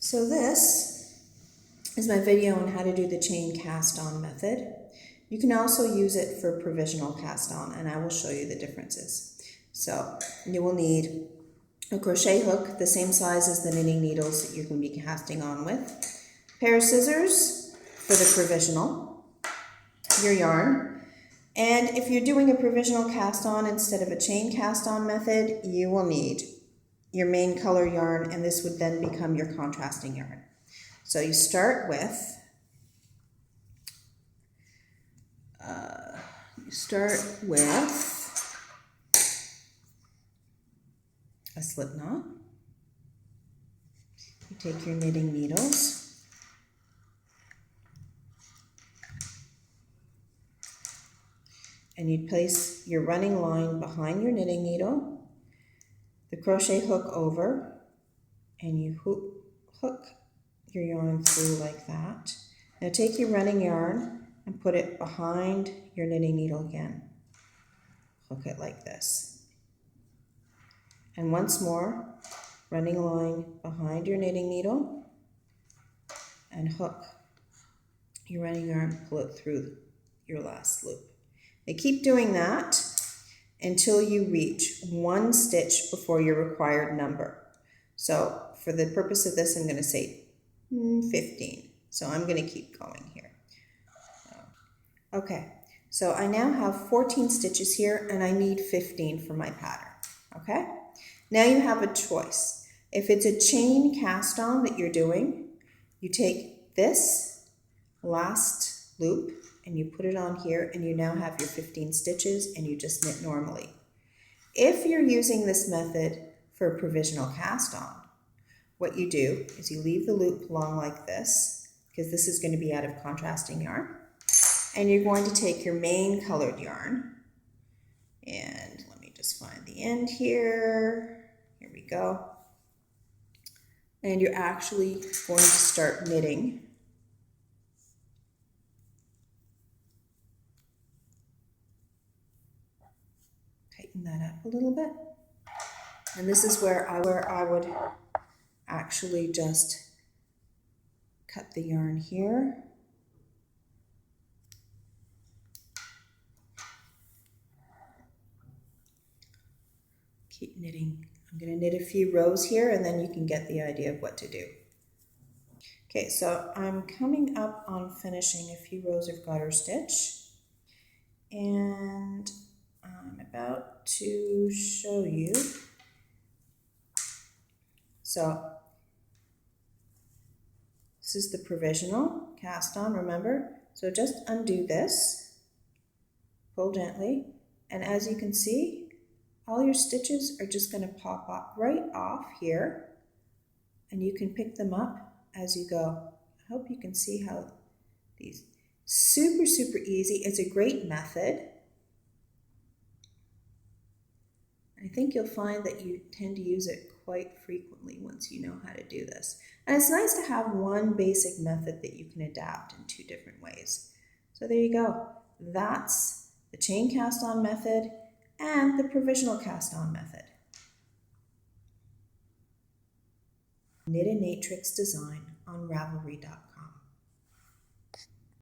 So this is my video on how to do the chain cast-on method. You can also use it for provisional cast-on, and I will show you the differences. So you will need a crochet hook the same size as the knitting needles that you're going to be casting on with, a pair of scissors for the provisional, your yarn, and if you're doing a provisional cast-on instead of a chain cast-on method, you will need your main color yarn, and this would then become your contrasting yarn. So you start with a slip knot. You take your knitting needles, and you place your running line behind your knitting needle, the crochet hook over, and you hook your yarn through like that. Now take your running yarn and put it behind your knitting needle again. Hook it like this. And once more, running line behind your knitting needle and hook your running yarn, pull it through your last loop. Now keep doing that until you reach one stitch before your required number. So for the purpose of this, I'm going to say 15. So I'm going to keep going here. Okay, so I now have 14 stitches here and I need 15 for my pattern. Okay, now you have a choice. If it's a chain cast on that you're doing, you take this last loop and you put it on here, and you now have your 15 stitches and you just knit normally. If you're using this method for a provisional cast on, what you do is you leave the loop long like this, because this is going to be out of contrasting yarn, and you're going to take your main colored yarn, and let me just find the end here. Here we go. And you're actually going to start knitting tighten that up a little bit. And this is where I would actually just cut the yarn here. Keep knitting. I'm going to knit a few rows here, and then you can get the idea of what to do. Okay, so I'm coming up on finishing a few rows of garter stitch, and I'm about to show you. So this is the provisional cast on, remember? So just undo this, pull gently, and as you can see, all your stitches are just going to pop up right off here, and you can pick them up as you go. I hope you can see how these super easy. It's a great method. I think you'll find that you tend to use it quite frequently once you know how to do this. And it's nice to have one basic method that you can adapt in two different ways. So there you go. That's the chain cast on method and the provisional cast-on method. Knit a Natrix design on Ravelry.com.